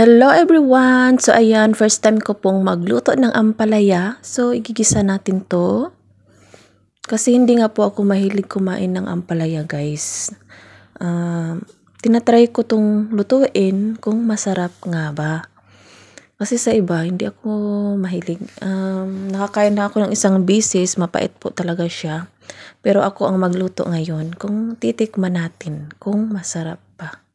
Hello everyone! So ayan, first time ko pong magluto ng ampalaya. So igigisa natin to. Kasi hindi nga po ako mahilig kumain ng ampalaya guys. Tinatry ko tong lutuin kung masarap nga ba. Kasi sa iba, hindi ako mahilig. Nakakain na ako ng isang bisis, mapait po talaga siya. Pero ako ang magluto ngayon kung titikman natin kung masarap pa.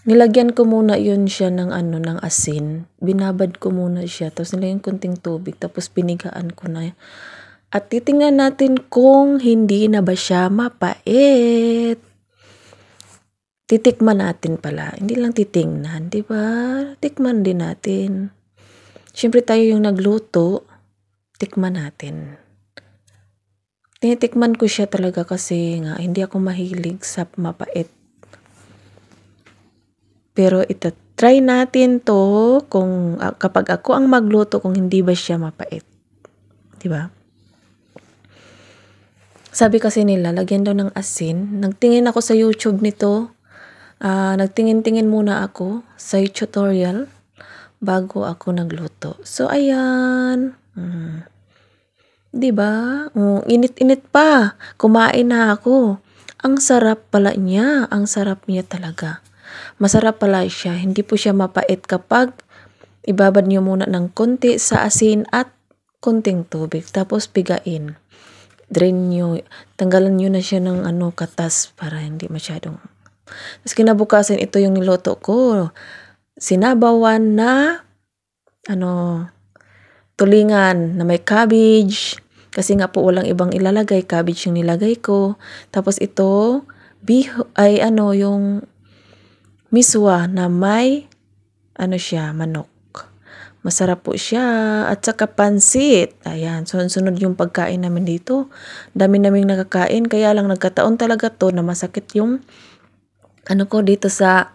Nilagyan ko muna yun siya ng ng asin. Binabad ko muna siya. Tapos nilagyan konting tubig. Tapos pinigaan ko na. At titingnan natin kung hindi na ba siya mapait. Titikman natin pala. Hindi lang titingnan, di ba? Tikman din natin. Siyempre tayo yung nagluto. Tikman natin. Tinitikman ko siya talaga kasi nga hindi ako mahilig sa mapait. Pero try natin to kung kapag ako ang magluto kung hindi ba siya mapait. 'Di ba? Sabi kasi nila, lagyan daw ng asin. Nagtingin ako sa YouTube nito. Nagtingin-tingin muna ako sa tutorial bago ako nagluto. So ayan. 'Di ba? Init-init pa. Kumain na ako. Ang sarap pala niya. Ang sarap niya talaga. Masarap pala siya. Hindi po siya mapait kapag ibabad niyo muna ng konti sa asin at konting tubig. Tapos pigain. Drain niyo. Tanggalan niyo na siya ng katas para hindi masyadong. Tapos kinabukasan ito yung niloto ko. Sinabawan na tulingan na may cabbage. Kasi nga po walang ibang ilalagay. Cabbage yung nilagay ko. Tapos ito yung miswa na may manok. Masarap po siya. At saka pansit. Ayan, sunod yung pagkain namin dito. Dami naming nakakain. Kaya lang nagkataon talaga to na masakit yung ko dito sa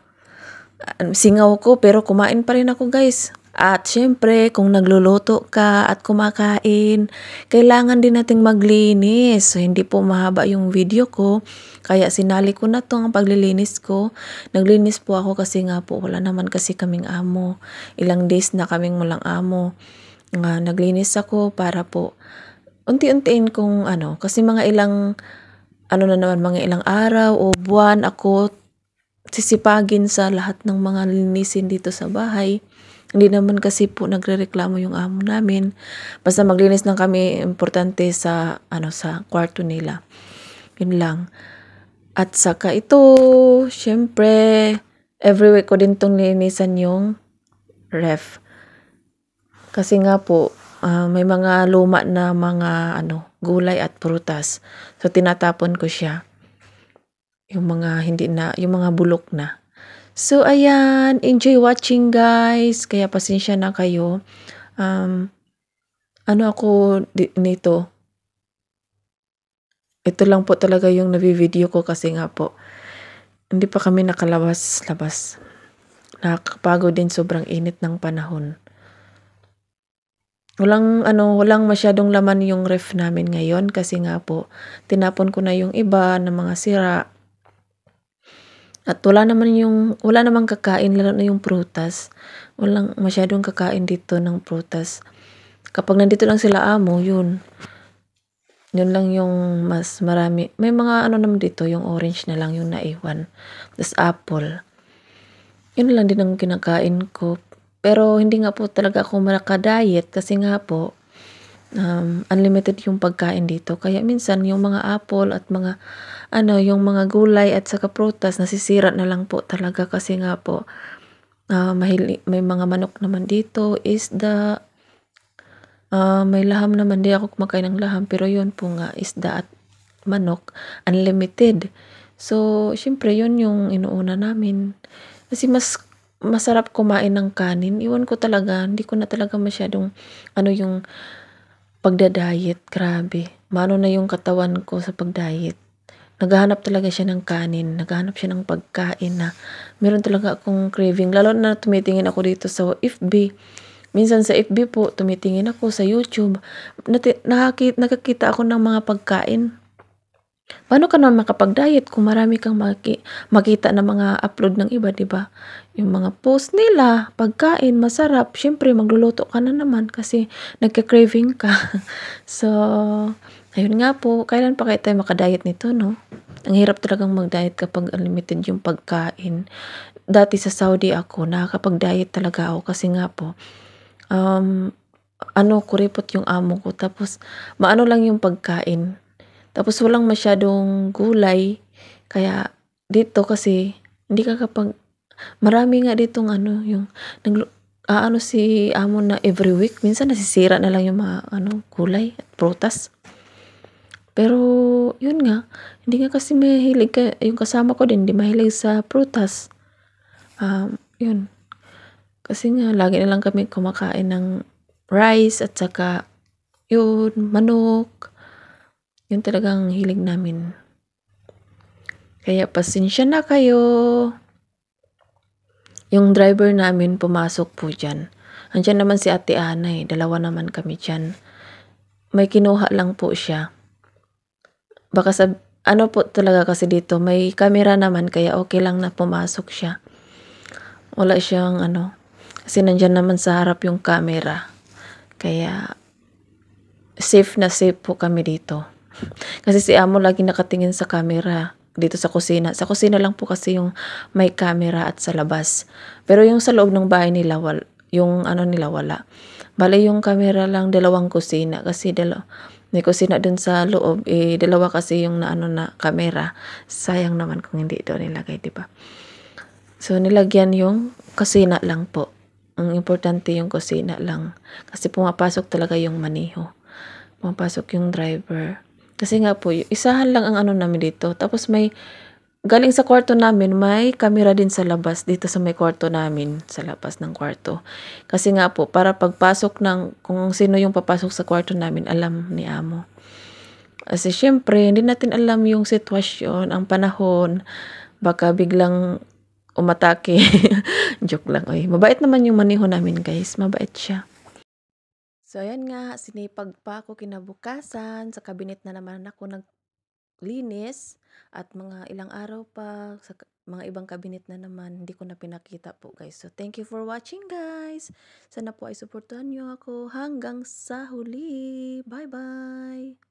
singaw ko. Pero kumain pa rin ako guys. At syempre, kung nagluluto ka at kumakain, kailangan din nating maglinis. So, hindi po mahaba yung video ko. Kaya sinali ko na ang paglilinis ko. Naglinis po ako kasi nga po wala naman kasi kaming amo. Ilang days na kaming walang amo. Naglinis ako para po unti-untiin kung kasi mga ilang mga ilang araw o buwan ako sisipagin sa lahat ng mga linisin dito sa bahay. Hindi naman kasi po nagrereklamo yung amo namin. Basta maglinis lang kami, importante sa sa kwarto nila. Yun lang. At saka ito, syempre, every week ko din tong linisan yung ref. Kasi nga po, may mga luma na mga gulay at prutas. So tinatapon ko siya. Yung mga yung mga bulok na. So, ayan. Enjoy watching, guys. Kaya pasensya na kayo. Ako nito? Ito lang po talaga yung nabivideo ko kasi nga po, hindi pa kami nakalabas-labas. Nakakapagod din, sobrang init ng panahon. Walang masyadong laman yung ref namin ngayon kasi nga po, tinapon ko na yung iba na mga sira. At wala namang kakain, lalo na yung prutas. Walang masyadong kakain dito ng prutas. Kapag nandito lang sila amo, yun lang yung mas marami. May mga naman dito, yung orange na lang yung naiwan. Tapos apple. Yun lang din ang kinakain ko. Pero hindi nga po talaga ako makadiet kasi nga po, unlimited yung pagkain dito. Kaya minsan yung mga apple at mga yung mga gulay at saka prutas nasisira na lang po talaga kasi nga po may mga manok naman dito, isda, may laham naman. Di ako kumakain ng laham pero yun po nga isda at manok unlimited. So syempre yun yung inuuna namin kasi mas masarap kumain ng kanin. Iwan ko talaga, hindi ko na talaga masyadong yung pagda-diet. Grabe, mano na yung katawan ko sa pag-diet. Naghahanap talaga siya ng kanin, naghahanap siya ng pagkain na meron talaga akong craving. Lalo na tumitingin ako dito sa FB. Minsan sa FB po, tumitingin ako sa YouTube. Nakakita ako ng mga pagkain. Paano ka naman makapag-diet kung marami kang makita na mga upload ng iba, 'di ba? Yung mga post nila, pagkain masarap, siyempre magluluto ka na naman kasi nagka-craving ka. So, ayun nga po, kailan pa kaya tayo maka-diet nito, 'no? Ang hirap talagang mag-diet kapag unlimited yung pagkain. Dati sa Saudi ako, nakakapag-diet talaga ako kasi nga po, um, kuripot yung amo ko tapos maano lang yung pagkain. Tapos walang masyadong gulay, kaya dito kasi hindi ka marami nga ditong yung si amo na every week, minsan nasisira na lang yung mga gulay at prutas. Pero yun nga, hindi nga kasi mahilig yung kasama ko din, hindi mahilig sa prutas. Yun, kasi nga lagi na lang kami kumakain ng rice at saka yun, manok. Yun talagang hilig namin. Kaya pasensya na kayo. Yung driver namin pumasok po dyan. Andiyan naman si Ate Ana dalawa naman kami dyan. May kinuha lang po siya. Baka po talaga kasi dito, may camera naman kaya okay lang na pumasok siya. Wala siyang kasi nandyan naman sa harap yung camera. Kaya safe na safe po kami dito. Kasi si amo lagi nakatingin sa camera dito sa kusina. Sa kusina lang po kasi yung may camera at sa labas. Pero yung sa loob ng bahay nila, yung nila wala. Bale yung camera lang, dalawang kusina. Kasi may kusina dun sa loob. Dalawa kasi yung na camera. Sayang naman kung hindi doon nilagay, diba? So, nilagyan yung kusina lang po. Ang importante yung kusina lang. Kasi pumapasok talaga yung maniho. Pumapasok yung driver. Kasi nga po, isahan lang ang namin dito. Tapos galing sa kwarto namin, may camera din sa labas, dito sa may kwarto namin, sa labas ng kwarto. Kasi nga po, para pagpasok kung sino yung papasok sa kwarto namin, alam ni amo. Kasi syempre, hindi natin alam yung sitwasyon, ang panahon, baka biglang umatake. Joke lang, oy. Mabait naman yung maniho namin, guys. Mabait siya. So, ayan nga, sinipag pa ako kinabukasan. Sa kabinet na naman ako naglinis. At mga ilang araw pa, sa mga ibang kabinet na naman, hindi ko na pinakita po, guys. So, thank you for watching, guys. Sana po ay suportahan nyo ako hanggang sa huli. Bye-bye!